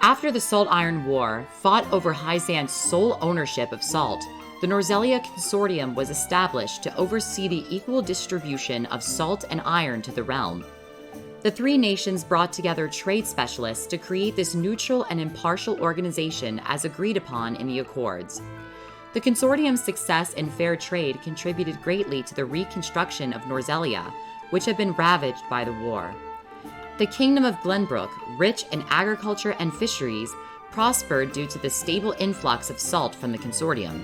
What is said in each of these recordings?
After the Salt-Iron War, fought over Hyzante's sole ownership of salt, the Norzelia Consortium was established to oversee the equal distribution of salt and iron to the realm. The three nations brought together trade specialists to create this neutral and impartial organization as agreed upon in the Accords. The consortium's success in fair trade contributed greatly to the reconstruction of Norzelia, which had been ravaged by the war. The Kingdom of Glenbrook, rich in agriculture and fisheries, prospered due to the stable influx of salt from the consortium.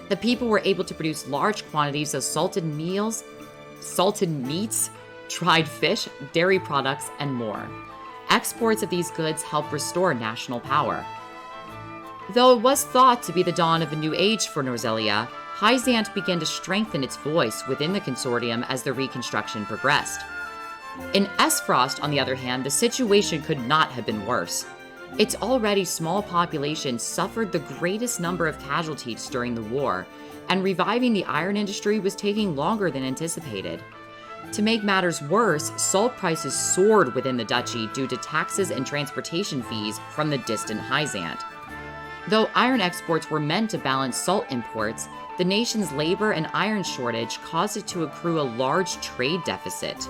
The people were able to produce large quantities of salted meats, dried fish, dairy products, and more. Exports of these goods helped restore national power. Though it was thought to be the dawn of a new age for Norzelia, Hyzante began to strengthen its voice within the consortium as the reconstruction progressed. In Esfrost, on the other hand, the situation could not have been worse. Its already small population suffered the greatest number of casualties during the war, and reviving the iron industry was taking longer than anticipated. To make matters worse, salt prices soared within the duchy due to taxes and transportation fees from the distant Hyzante. Though iron exports were meant to balance salt imports, the nation's labor and iron shortage caused it to accrue a large trade deficit.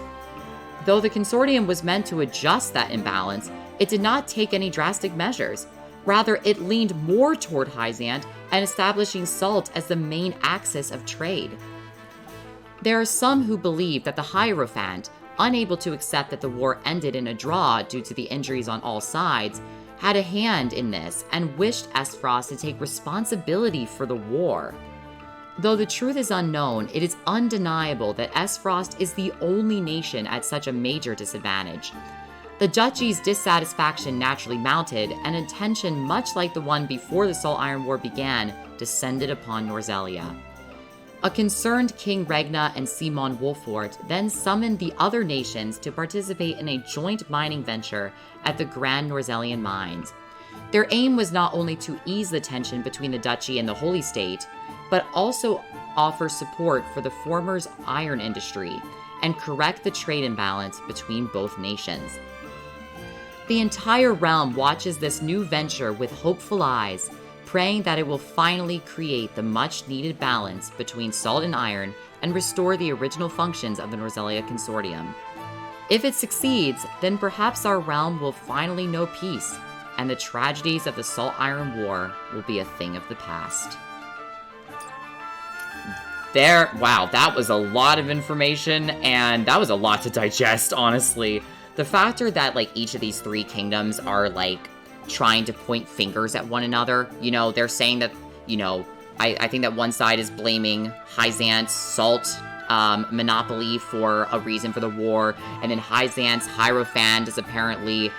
Though the consortium was meant to adjust that imbalance, it did not take any drastic measures. Rather, it leaned more toward Hyzante and establishing salt as the main axis of trade. There are some who believe that the Hierophant, unable to accept that the war ended in a draw due to the injuries on all sides, had a hand in this and wished Esfrost to take responsibility for the war. Though the truth is unknown, it is undeniable that Esfrost is the only nation at such a major disadvantage. The duchy's dissatisfaction naturally mounted, and a tension much like the one before the Salt-Iron War began descended upon Norzelia. A concerned King Regna and Simon Wolford then summoned the other nations to participate in a joint mining venture at the Grand Norzelian Mines. Their aim was not only to ease the tension between the duchy and the Holy State, but also offer support for the former's iron industry and correct the trade imbalance between both nations. The entire realm watches this new venture with hopeful eyes, praying that it will finally create the much-needed balance between salt and iron and restore the original functions of the Norzelia Consortium. If it succeeds, then perhaps our realm will finally know peace, and the tragedies of the Salt-Iron War will be a thing of the past. Wow, that was a lot of information, and that was a lot to digest, honestly. The factor that, each of these three kingdoms are, trying to point fingers at one another. They're saying that, I think that one side is blaming Hyzante's salt monopoly for a reason for the war, and then Hyzante's Hierophant is apparently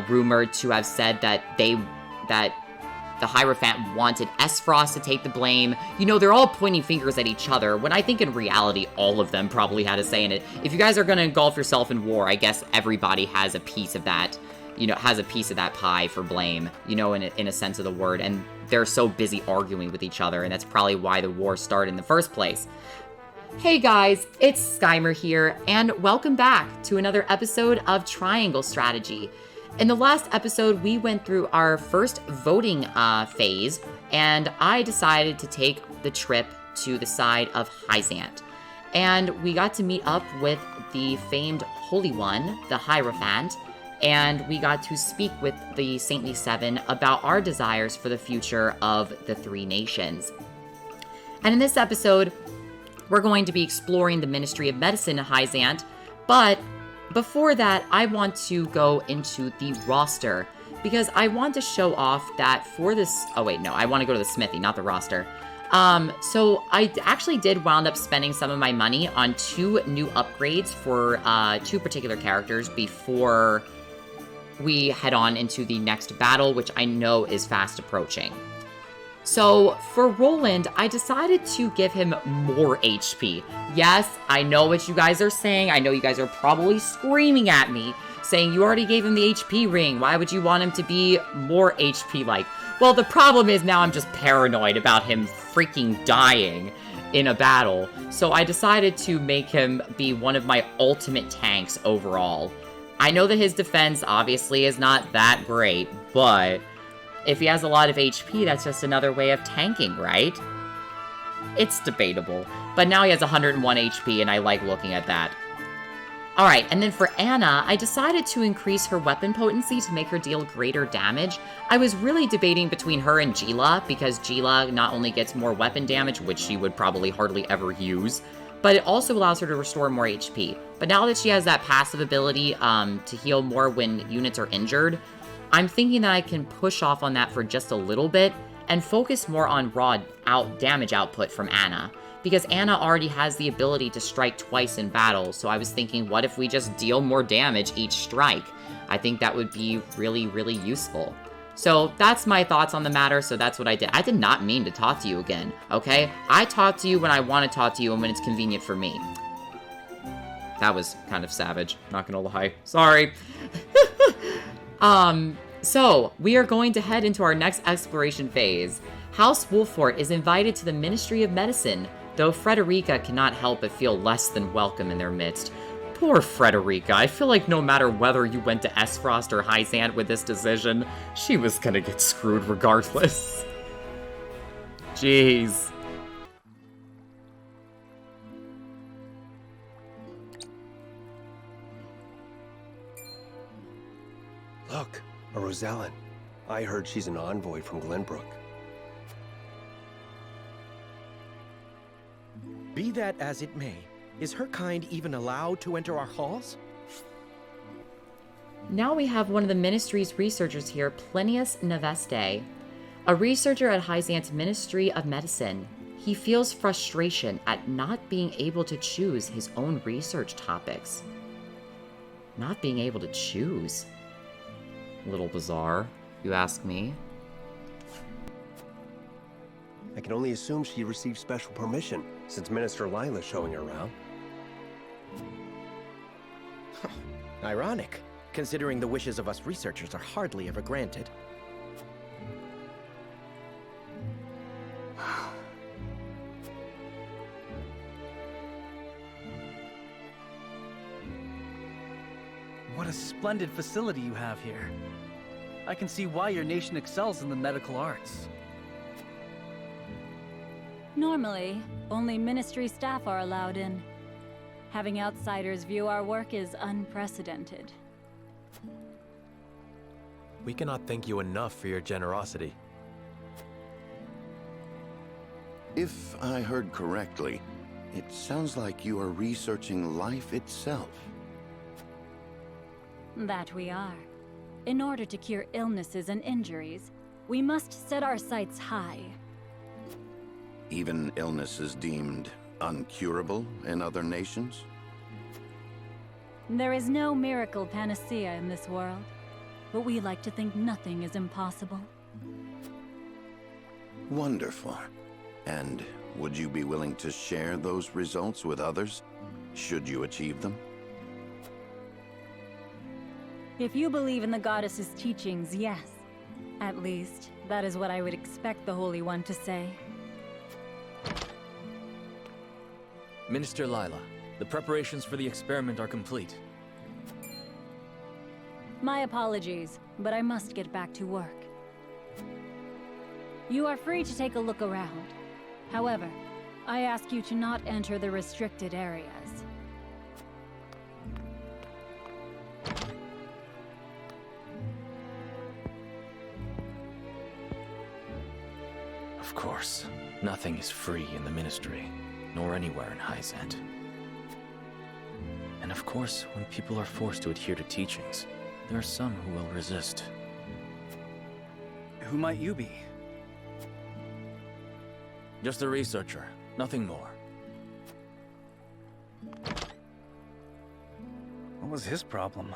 rumored to have said that the Hierophant wanted Esfrost to take the blame. They're all pointing fingers at each other, when I think in reality, all of them probably had a say in it. If you guys are going to engulf yourself in war, I guess everybody has a piece of that, has a piece of that pie for blame, in a sense of the word, and they're so busy arguing with each other, and that's probably why the war started in the first place. Hey guys, it's Skymer here, and welcome back to another episode of Triangle Strategy. In the last episode, we went through our first voting phase, and I decided to take the trip to the side of Hyzante. And we got to meet up with the famed Holy One, the Hierophant, and we got to speak with the Saintly Seven about our desires for the future of the three nations. And in this episode, we're going to be exploring the Ministry of Medicine in Hyzante, but before that, I want to go into the roster, because I want to show off that for this... Oh, wait, no, I want to go to the smithy, not the roster. So I actually did wound up spending some of my money on 2 new upgrades for 2 particular characters before we head on into the next battle, which I know is fast approaching. So, for Roland, I decided to give him more HP. Yes, I know what you guys are saying. I know you guys are probably screaming at me, saying you already gave him the HP ring. Why would you want him to be more HP-like? Well, the problem is now I'm just paranoid about him freaking dying in a battle. So I decided to make him be one of my ultimate tanks overall. I know that his defense obviously is not that great, but if he has a lot of HP, that's just another way of tanking, right? It's debatable. But now he has 101 HP, and I like looking at that. Alright, and then for Anna, I decided to increase her weapon potency to make her deal greater damage. I was really debating between her and Gila, because Gila not only gets more weapon damage, which she would probably hardly ever use, but it also allows her to restore more HP. But now that she has that passive ability to heal more when units are injured, I'm thinking that I can push off on that for just a little bit and focus more on raw damage output from Anna. Because Anna already has the ability to strike twice in battle, so I was thinking, what if we just deal more damage each strike? I think that would be really, really useful. So that's my thoughts on the matter, so that's what I did. I did not mean to talk to you again, okay? I talk to you when I want to talk to you and when it's convenient for me. That was kind of savage, not gonna lie. Sorry. So we are going to head into our next exploration phase. House Wolford is invited to the Ministry of Medicine, though Frederica cannot help but feel less than welcome in their midst. Poor Frederica, I feel like no matter whether you went to Esfrost or Hyzante with this decision, she was gonna get screwed regardless. Jeez. Look, a Rosellan. I heard she's an envoy from Glenbrook. Be that as it may, is her kind even allowed to enter our halls? Now we have one of the ministry's researchers here, Plinius Neveste, a researcher at Hyzante Ministry of Medicine. He feels frustration at not being able to choose his own research topics. Not being able to choose? A little bizarre, you ask me. I can only assume she received special permission, since Minister Lila's showing her around. Ironic, considering the wishes of us researchers are hardly ever granted. What a splendid facility you have here. I can see why your nation excels in the medical arts. Normally, only ministry staff are allowed in. Having outsiders view our work is unprecedented. We cannot thank you enough for your generosity. If I heard correctly, it sounds like you are researching life itself. That we are. In order to cure illnesses and injuries, we must set our sights high. Even illnesses deemed uncurable in other nations? There is no miracle panacea in this world, but we like to think nothing is impossible. Wonderful. And would you be willing to share those results with others, should you achieve them? If you believe in the goddess's teachings, yes. At least, that is what I would expect the Holy One to say. Minister Lila, the preparations for the experiment are complete. My apologies, but I must get back to work. You are free to take a look around. However, I ask you to not enter the restricted areas. Of course, nothing is free in the Ministry, nor anywhere in Hyzante. And of course, when people are forced to adhere to teachings, there are some who will resist. Who might you be? Just a researcher, nothing more. What was his problem?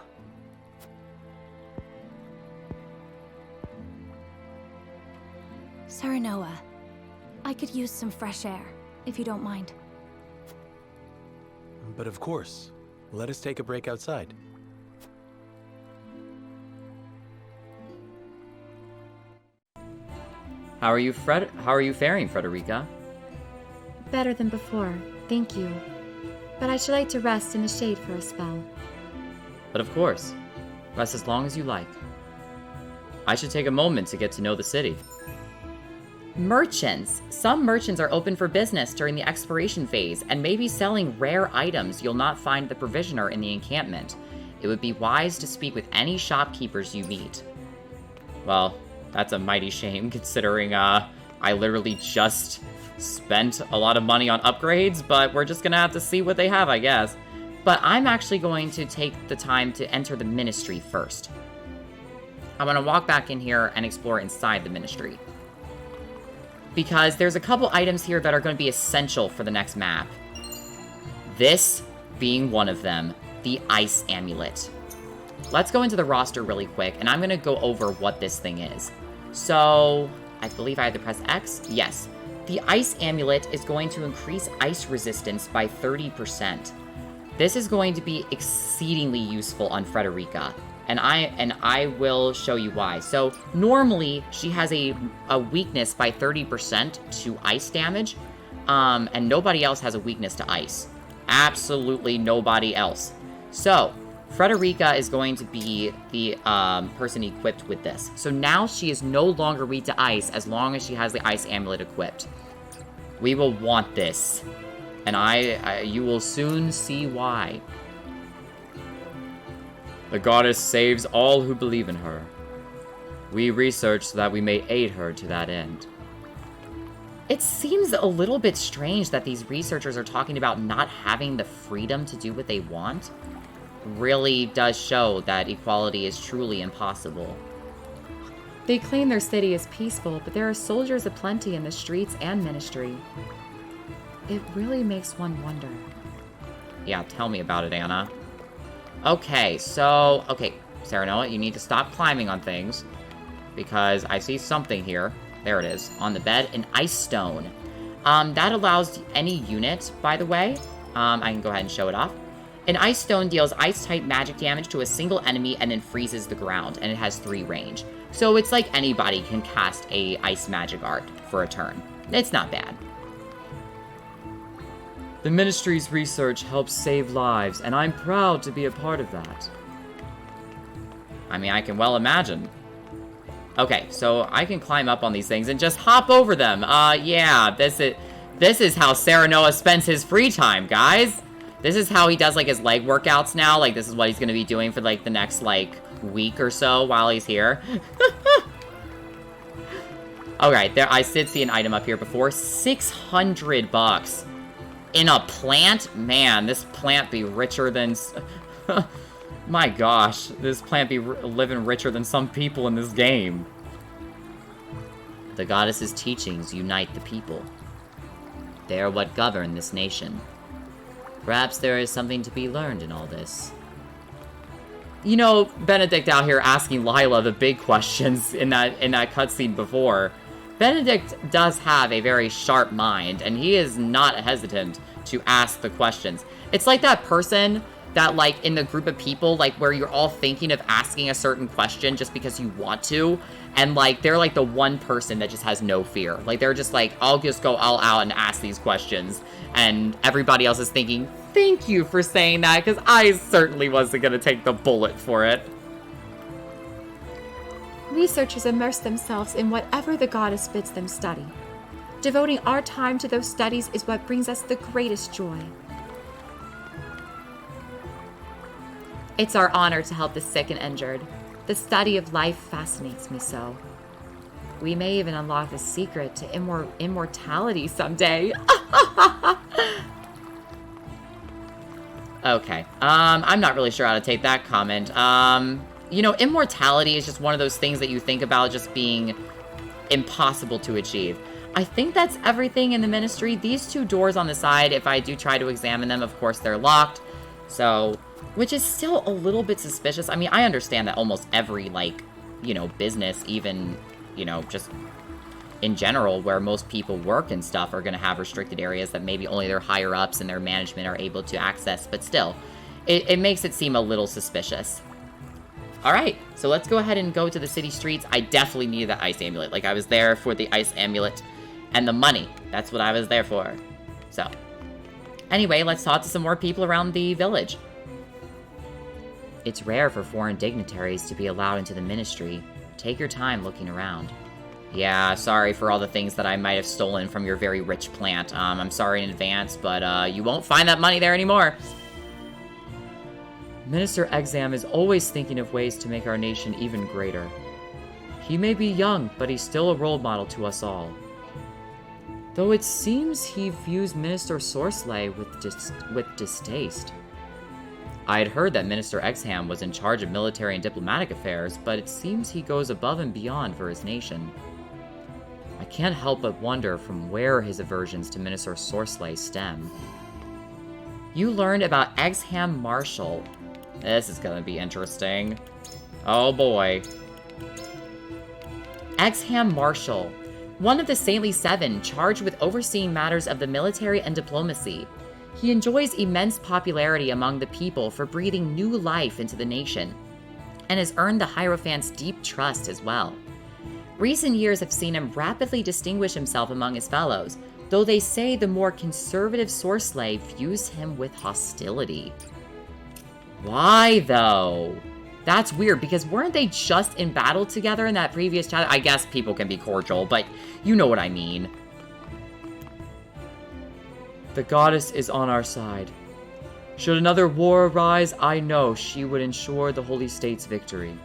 Saranoa, I could use some fresh air, if you don't mind. But of course, let us take a break outside. How are you faring, Frederica? Better than before, thank you. But I should like to rest in the shade for a spell. But of course. Rest as long as you like. I should take a moment to get to know the city. Merchants. Some merchants are open for business during the exploration phase and may be selling rare items you'll not find at the provisioner in the encampment. It would be wise to speak with any shopkeepers you meet. Well, that's a mighty shame considering I literally just spent a lot of money on upgrades, but we're just gonna have to see what they have, I guess. But I'm actually going to take the time to enter the ministry first. I'm gonna walk back in here and explore inside the ministry, because there's a couple items here that are going to be essential for the next map. This being one of them, the Ice Amulet. Let's go into the roster really quick, and I'm going to go over what this thing is. So, I believe I have to press X. Yes. The Ice Amulet is going to increase ice resistance by 30%. This is going to be exceedingly useful on Frederica. And I will show you why. So, normally, she has a weakness by 30% to ice damage, and nobody else has a weakness to ice. Absolutely nobody else. So, Frederica is going to be the person equipped with this. So now she is no longer weak to ice as long as she has the Ice Amulet equipped. We will want this, and you will soon see why. The goddess saves all who believe in her. We research so that we may aid her to that end. It seems a little bit strange that these researchers are talking about not having the freedom to do what they want. Really does show that equality is truly impossible. They claim their city is peaceful, but there are soldiers aplenty in the streets and ministry. It really makes one wonder. Yeah, tell me about it, Anna. Okay, Serenoa, you need to stop climbing on things, because I see something here. There it is, on the bed, an ice stone. That allows any unit, by the way, I can go ahead and show it off. An ice stone deals ice-type magic damage to a single enemy and then freezes the ground, and it has 3 range. So it's like anybody can cast a ice magic art for a turn. It's not bad. The Ministry's research helps save lives, and I'm proud to be a part of that. I mean, I can well imagine. Okay, so I can climb up on these things and just hop over them. Yeah, this is how Serenoa spends his free time, guys. This is how he does, like, his leg workouts now. Like, this is what he's gonna be doing for, like, the next, like, week or so while he's here. Alright, there, I did see an item up here before. $600. In a plant? Man, this plant be richer than... My gosh, this plant be living richer than some people in this game. The goddess's teachings unite the people. They are what govern this nation. Perhaps there is something to be learned in all this. You know, Benedict out here asking Lila the big questions in that cutscene before. Benedict does have a very sharp mind, and he is not hesitant to ask the questions. It's like that person that, like, in the group of people, like, where you're all thinking of asking a certain question just because you want to, and, like, they're, like, the one person that just has no fear. Like, they're just like, I'll just go all out and ask these questions, and everybody else is thinking, thank you for saying that, because I certainly wasn't gonna take the bullet for it. Researchers immerse themselves in whatever the goddess bids them study. Devoting our time to those studies is what brings us the greatest joy. It's our honor to help the sick and injured. The study of life fascinates me so. We may even unlock the secret to immortality someday. Okay, I'm not really sure how to take that comment. You know, immortality is just one of those things that you think about just being impossible to achieve. I think that's everything in the ministry. These 2 doors on the side, if I do try to examine them, of course they're locked. So, which is still a little bit suspicious. I mean, I understand that almost every, like, you know, business, even, you know, just in general, where most people work and stuff, are going to have restricted areas that maybe only their higher-ups and their management are able to access. But still, it makes it seem a little suspicious. Alright, so let's go ahead and go to the city streets. I definitely needed that ice amulet. Like, I was there for the ice amulet and the money. That's what I was there for. So, anyway, let's talk to some more people around the village. It's rare for foreign dignitaries to be allowed into the ministry. Take your time looking around. Yeah, sorry for all the things that I might have stolen from your very rich plant. I'm sorry in advance, but you won't find that money there anymore. Minister Exam is always thinking of ways to make our nation even greater. He may be young, but he's still a role model to us all. Though it seems he views Minister Sorsley with distaste. I had heard that Minister Exham was in charge of military and diplomatic affairs, but it seems he goes above and beyond for his nation. I can't help but wonder from where his aversions to Minister Sorsley stem. You learned about Exham Marshall. This is gonna be interesting. Oh boy. Exham Marshall, one of the Saintly Seven charged with overseeing matters of the military and diplomacy. He enjoys immense popularity among the people for breathing new life into the nation, and has earned the Hierophant's deep trust as well. Recent years have seen him rapidly distinguish himself among his fellows, though they say the more conservative Sorsley views him with hostility. Why, though? That's weird, because weren't they just in battle together in that previous chapter? I guess people can be cordial, but you know what I mean. The goddess is on our side. Should another war arise, I know she would ensure the Holy State's victory.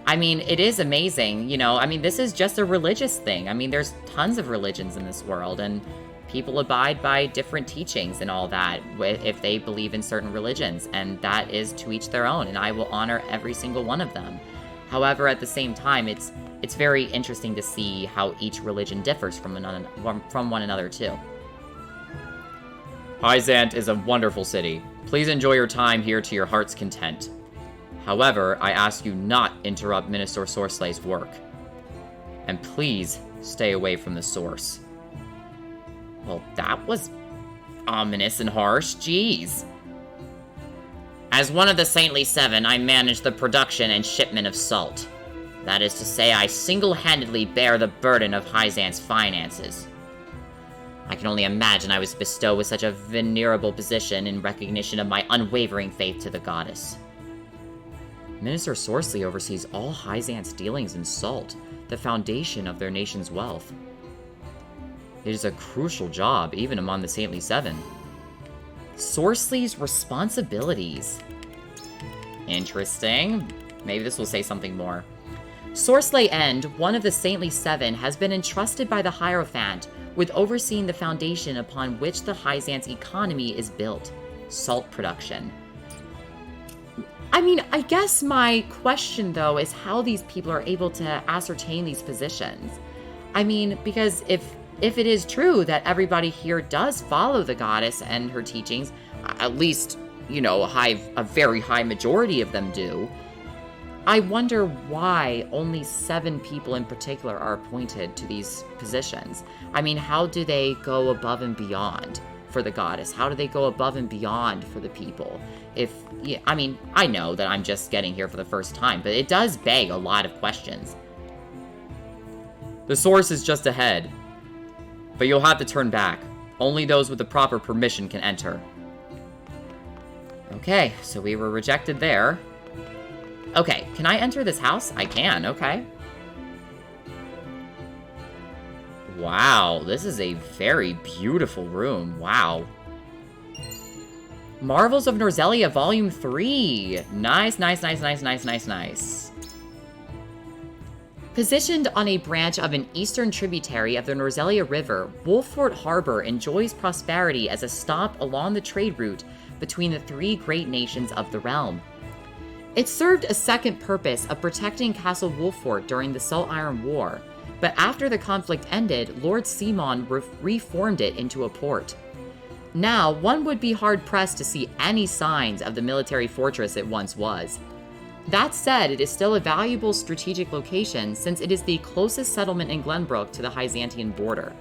I mean, it is amazing, you know, I mean, this is just a religious thing. I mean, there's tons of religions in this world, and people abide by different teachings and all that if they believe in certain religions, and that is to each their own, and I will honor every single one of them. However, at the same time, it's very interesting to see how each religion differs from one another too. Hyzante is a wonderful city. Please enjoy your time here to your heart's content. However, I ask you not interrupt Minister Sorsley's work. And please stay away from the source. Well, that was ominous and harsh. Jeez. As one of the Saintly Seven, I manage the production and shipment of salt. That is to say, I single-handedly bear the burden of Hyzante's finances. I can only imagine I was bestowed with such a venerable position in recognition of my unwavering faith to the goddess. Minister Sorsley oversees all Hyzante's dealings in salt, the foundation of their nation's wealth. It is a crucial job, even among the Saintly Seven. Sorsley's responsibilities. Interesting. Maybe this will say something more. Sorsley End, one of the Saintly Seven, has been entrusted by the Hierophant with overseeing the foundation upon which the Hyzante's economy is built, salt production. I mean, I guess my question, though, is how these people are able to ascertain these positions. I mean, because if it is true that everybody here does follow the goddess and her teachings, at least, you know, a very high majority of them do, I wonder why only 7 people in particular are appointed to these positions. I mean, how do they go above and beyond for the goddess? How do they go above and beyond for the people? I mean, I know that I'm just getting here for the first time, but it does beg a lot of questions. The source is just ahead, but you'll have to turn back. Only those with the proper permission can enter. Okay, so we were rejected there. Okay, can I enter this house? I can, okay. Wow, this is a very beautiful room. Wow. Marvels of Norzelia, Volume 3. Nice, nice, nice, nice, nice, nice, nice. Positioned on a branch of an eastern tributary of the Norzelia River, Wolford Harbor enjoys prosperity as a stop along the trade route between the 3 great nations of the realm. It served a second purpose of protecting Castle Wolford during the Salt Iron War, but after the conflict ended, Lord Simon reformed it into a port. Now, one would be hard-pressed to see any signs of the military fortress it once was. That said, it is still a valuable strategic location since it is the closest settlement in Glenbrook to the Hyzantean border.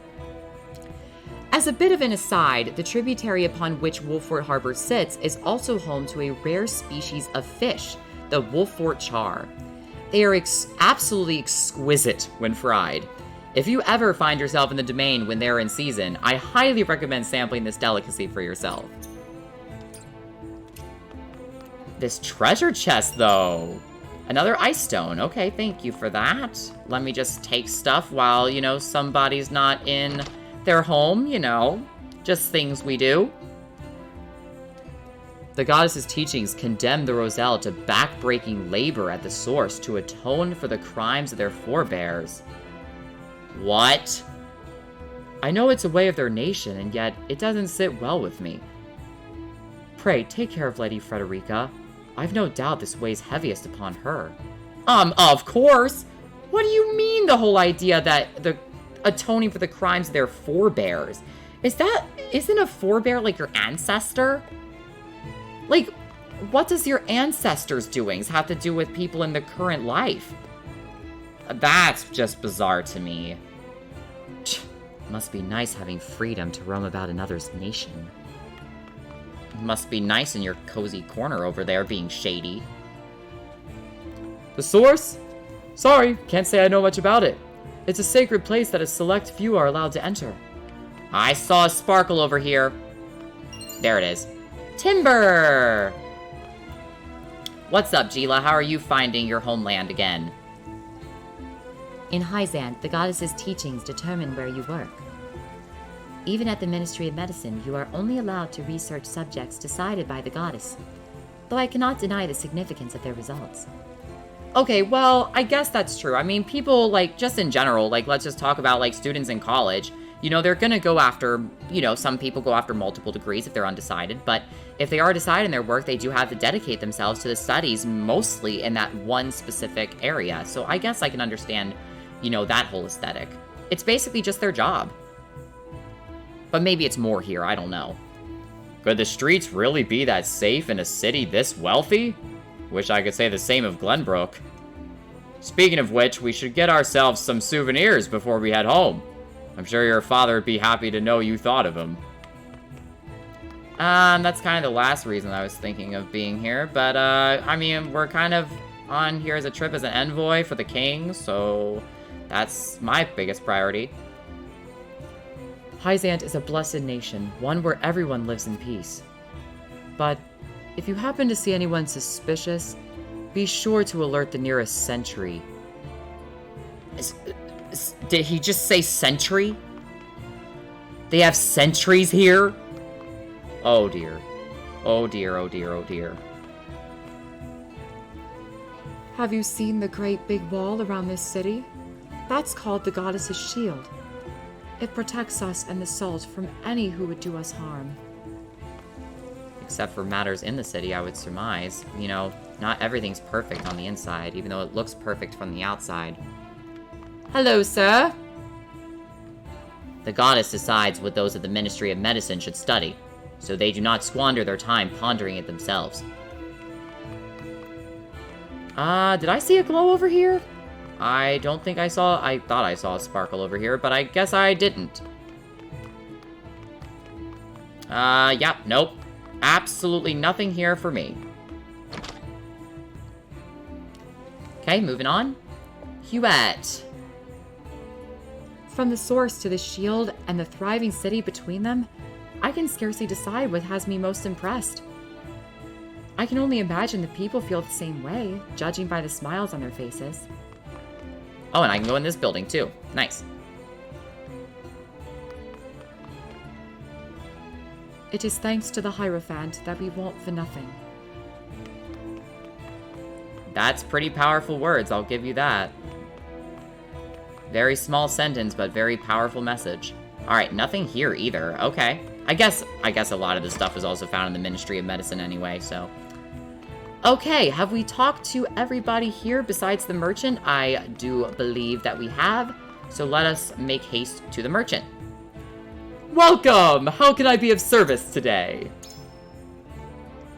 As a bit of an aside, the tributary upon which Wolford Harbor sits is also home to a rare species of fish, the Wolford char. They are absolutely exquisite when fried. If you ever find yourself in the domain when they're in season, I highly recommend sampling this delicacy for yourself. This treasure chest, though. Another ice stone. Okay, thank you for that. Let me just take stuff while, you know, somebody's not in their home, you know. Just things we do. The goddess's teachings condemn the Roselle to back-breaking labor at the source to atone for the crimes of their forebears. What? I know it's a way of their nation, and yet it doesn't sit well with me. Pray, take care of Lady Frederica. I've no doubt this weighs heaviest upon her. Of course! What do you mean, the whole idea that the atoning for the crimes of their forebears? Isn't a forebear like your ancestor? Like, what does your ancestors' doings have to do with people in the current life? That's just bizarre to me. Must be nice having freedom to roam about another's nation. Must be nice in your cozy corner over there being shady. The source? Sorry, can't say I know much about it. It's a sacred place that a select few are allowed to enter. I saw a sparkle over here. There it is. Timber! What's up, Gila? How are you finding your homeland again? In Hyzante, the goddess's teachings determine where you work. Even at the Ministry of Medicine, you are only allowed to research subjects decided by the goddess, though I cannot deny the significance of their results. Okay, well, I guess that's true. I mean, people, like, just in general, like, let's just talk about, like, students in college. You know, they're gonna go after, you know, some people go after multiple degrees if they're undecided, but if they are decided in their work, they do have to dedicate themselves to the studies mostly in that one specific area. So I guess I can understand, you know, that whole aesthetic. It's basically just their job. But maybe it's more here, I don't know. Could the streets really be that safe in a city this wealthy? Wish I could say the same of Glenbrook. Speaking of which, we should get ourselves some souvenirs before we head home. I'm sure your father would be happy to know you thought of him. That's kind of the last reason I was thinking of being here, but, I mean, we're kind of on here as a trip as an envoy for the king, so that's my biggest priority. Hyzante is a blessed nation, one where everyone lives in peace. But if you happen to see anyone suspicious, be sure to alert the nearest sentry. Did he just say sentry? They have sentries here? Oh dear. Oh dear, oh dear, oh dear. Have you seen the great big wall around this city? That's called the goddess's shield. It protects us and the salt from any who would do us harm. Except for matters in the city, I would surmise. You know, not everything's perfect on the inside, even though it looks perfect from the outside. Hello, sir. The goddess decides what those of the Ministry of Medicine should study, so they do not squander their time pondering it themselves. Did I see a glow over here? I don't think I saw... I thought I saw a sparkle over here, but I guess I didn't. Yeah, nope. Absolutely nothing here for me. Okay, moving on. Huette. From the source to the shield and the thriving city between them, I can scarcely decide what has me most impressed. I can only imagine the people feel the same way, judging by the smiles on their faces. Oh, and I can go in this building, too. Nice. It is thanks to the Hierophant that we want for nothing. That's pretty powerful words, I'll give you that. Very small sentence, but very powerful message. Alright, nothing here either. Okay. I guess a lot of this stuff is also found in the Ministry of Medicine anyway, so... Okay, have we talked to everybody here besides the merchant? I do believe that we have, so let us make haste to the merchant. Welcome! How can I be of service today?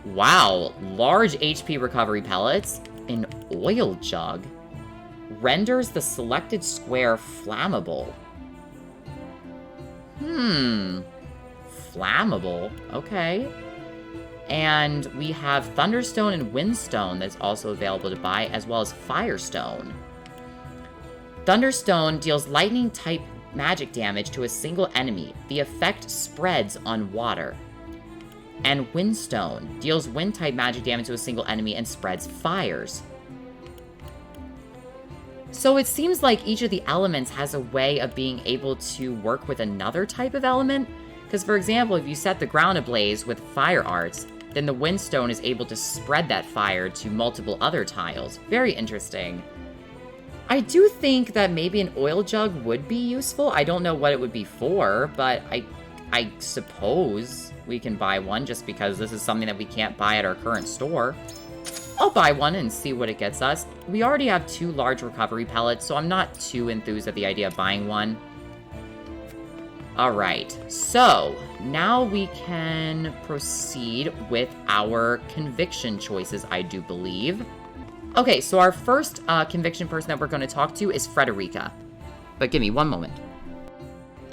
Wow, large HP recovery pellets, an oil jug, renders the selected square flammable. Flammable, okay. And we have Thunderstone and Windstone that's also available to buy, as well as Firestone. Thunderstone deals lightning-type magic damage to a single enemy. The effect spreads on water. And Windstone deals wind-type magic damage to a single enemy and spreads fires. So it seems like each of the elements has a way of being able to work with another type of element. Because, for example, if you set the ground ablaze with fire arts, then the Windstone is able to spread that fire to multiple other tiles. Very interesting. I do think that maybe an oil jug would be useful. I don't know what it would be for, but I suppose we can buy one just because this is something that we can't buy at our current store. I'll buy one and see what it gets us. We already have 2 large recovery pellets, so I'm not too enthused at the idea of buying one. Alright, so now we can proceed with our conviction choices, I do believe. Okay, so our first conviction person that we're going to talk to is Frederica. But give me one moment.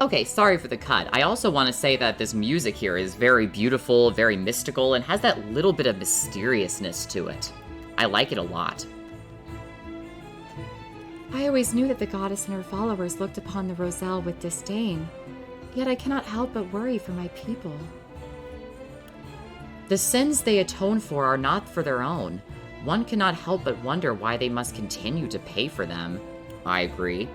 Okay, sorry for the cut. I also want to say that this music here is very beautiful, very mystical, and has that little bit of mysteriousness to it. I like it a lot. I always knew that the goddess and her followers looked upon the Roselle with disdain, yet I cannot help but worry for my people. The sins they atone for are not for their own. One cannot help but wonder why they must continue to pay for them. I agree.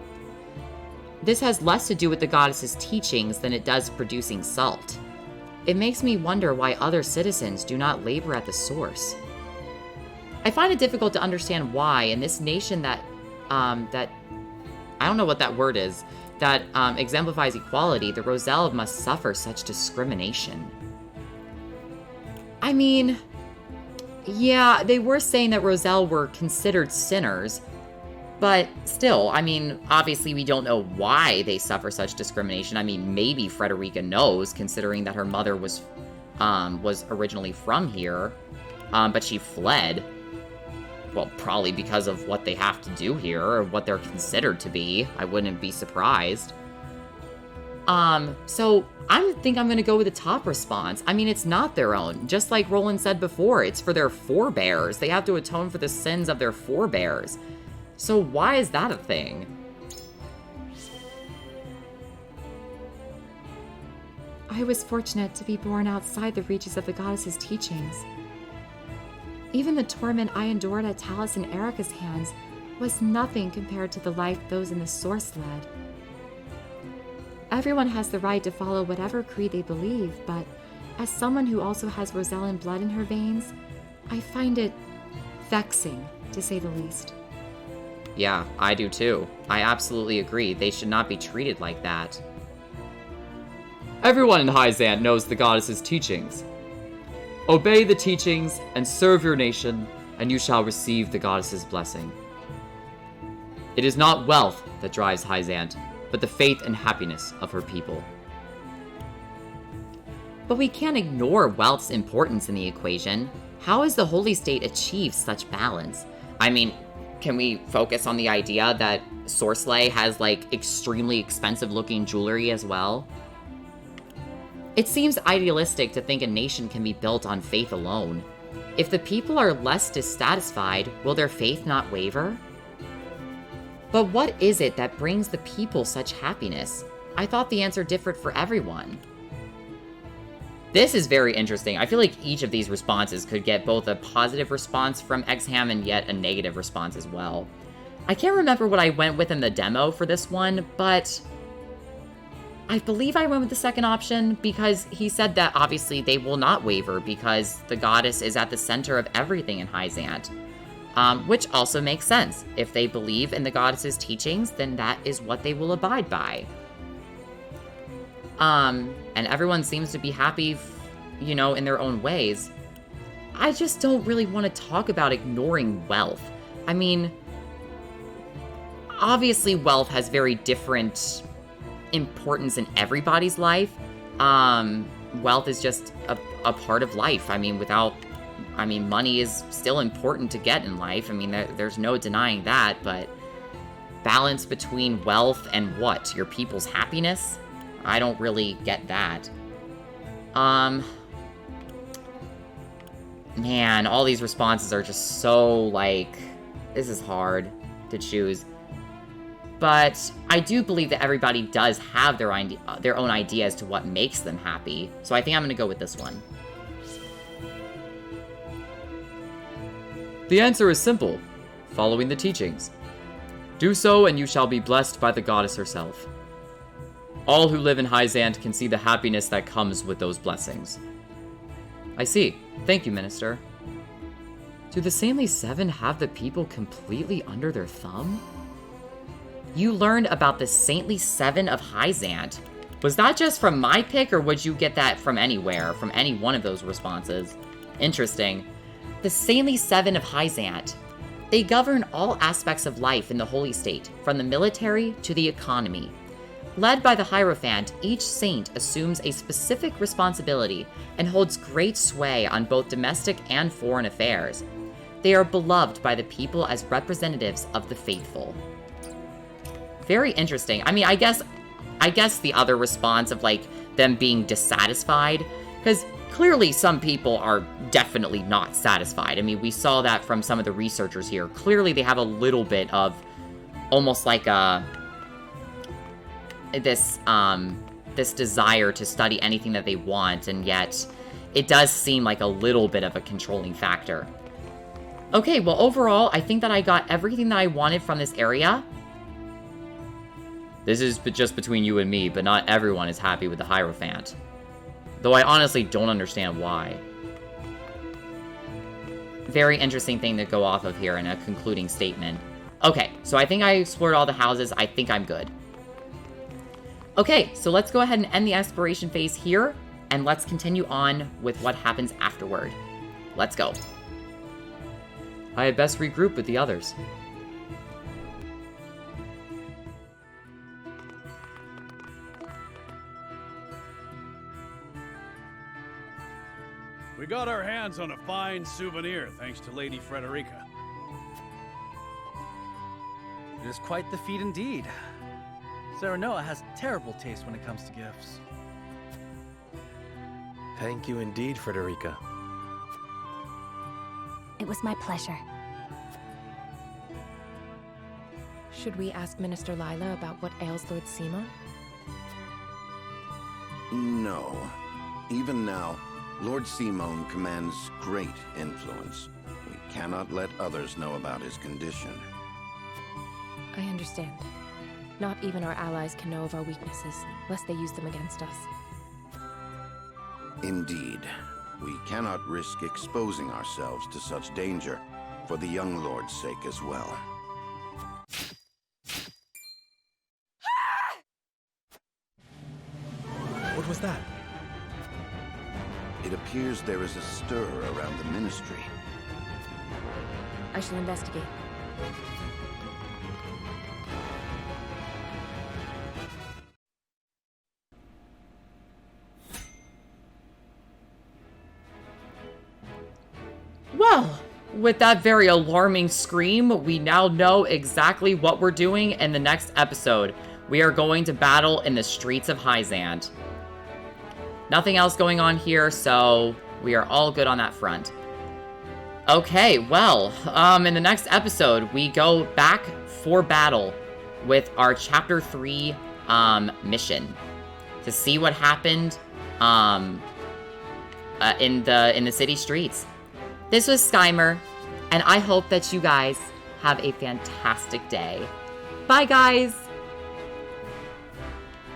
This has less to do with the goddess's teachings than it does producing salt. It makes me wonder why other citizens do not labor at the source. I find it difficult to understand why in this nation that I don't know what that word is, that exemplifies equality, the Roselle must suffer such discrimination. I mean, yeah, they were saying that Roselle were considered sinners, but still, I mean, obviously we don't know why they suffer such discrimination. I mean, maybe Frederica knows, considering that her mother was originally from here, but she fled. Well, probably because of what they have to do here, or what they're considered to be. I wouldn't be surprised. So I think I'm gonna go with the top response. I mean, it's not their own. Just like Roland said before, it's for their forebears. They have to atone for the sins of their forebears. So why is that a thing? I was fortunate to be born outside the reaches of the goddess's teachings. Even the torment I endured at Talus and Erica's hands was nothing compared to the life those in the source led. Everyone has the right to follow whatever creed they believe, but as someone who also has Rosellan blood in her veins, I find it vexing, to say the least. Yeah, I do too. I absolutely agree. They should not be treated like that. Everyone in Hyzante knows the goddess's teachings. Obey the teachings and serve your nation, and you shall receive the goddess's blessing. It is not wealth that drives Hyzante, but the faith and happiness of her people. But we can't ignore wealth's importance in the equation. How has the Holy State achieved such balance? I mean, can we focus on the idea that Sorcelay has, like, extremely expensive-looking jewelry as well? It seems idealistic to think a nation can be built on faith alone. If the people are less dissatisfied, will their faith not waver? But what is it that brings the people such happiness? I thought the answer differed for everyone. This is very interesting. I feel like each of these responses could get both a positive response from Exham and yet a negative response as well. I can't remember what I went with in the demo for this one, but I believe I went with the second option because he said that obviously they will not waver because the goddess is at the center of everything in Hyzante. Which also makes sense. If they believe in the goddess's teachings, then that is what they will abide by. And everyone seems to be happy, you know, in their own ways. I just don't really want to talk about ignoring wealth. I mean, obviously wealth has very different importance in everybody's life. Wealth is just a part of life. I mean, money is still important to get in life. I mean, there's no denying that, but balance between wealth and what? Your people's happiness? I don't really get that. Man, all these responses are just so, like, this is hard to choose. But I do believe that everybody does have their own idea as to what makes them happy. So I think I'm going to go with this one. The answer is simple. Following the teachings. Do so and you shall be blessed by the goddess herself. All who live in Hyzante can see the happiness that comes with those blessings. I see. Thank you, Minister. Do the Saintly Seven have the people completely under their thumb? You learned about the Saintly Seven of Hyzante. Was that just from my pick, or would you get that from anywhere, from any one of those responses? Interesting. The Saintly Seven of Hyzante. They govern all aspects of life in the Holy State, from the military to the economy. Led by the Hierophant, each saint assumes a specific responsibility and holds great sway on both domestic and foreign affairs. They are beloved by the people as representatives of the faithful. Very interesting. I mean, I guess the other response of, like, them being dissatisfied, because clearly some people are definitely not satisfied. I mean, we saw that from some of the researchers here. Clearly they have a little bit of almost like this desire to study anything that they want, and yet it does seem like a little bit of a controlling factor. Okay, well, overall, I think that I got everything that I wanted from this area. This is just between you and me, but not everyone is happy with the Hierophant. Though I honestly don't understand why. Very interesting thing to go off of here in a concluding statement. Okay, so I think I explored all the houses. I think I'm good. Okay, so let's go ahead and end the exploration phase here, and let's continue on with what happens afterward. Let's go. I had best regroup with the others. We got our hands on a fine souvenir, thanks to Lady Frederica. It is quite the feat indeed. Serenoa has terrible taste when it comes to gifts. Thank you indeed, Frederica. It was my pleasure. Should we ask Minister Lila about what ails Lord Simon? No. Even now, Lord Simon commands great influence. We cannot let others know about his condition. I understand. Not even our allies can know of our weaknesses, lest they use them against us. Indeed. We cannot risk exposing ourselves to such danger, for the young lord's sake as well. What was that? It appears there is a stir around the ministry. I shall investigate. Well, with that very alarming scream, we now know exactly what we're doing in the next episode. We are going to battle in the streets of Hyzante. Nothing else going on here, so we are all good on that front. Okay, well, in the next episode, we go back for battle with our Chapter 3 mission to see what happened in the city streets. This was Skymer, and I hope that you guys have a fantastic day. Bye, guys!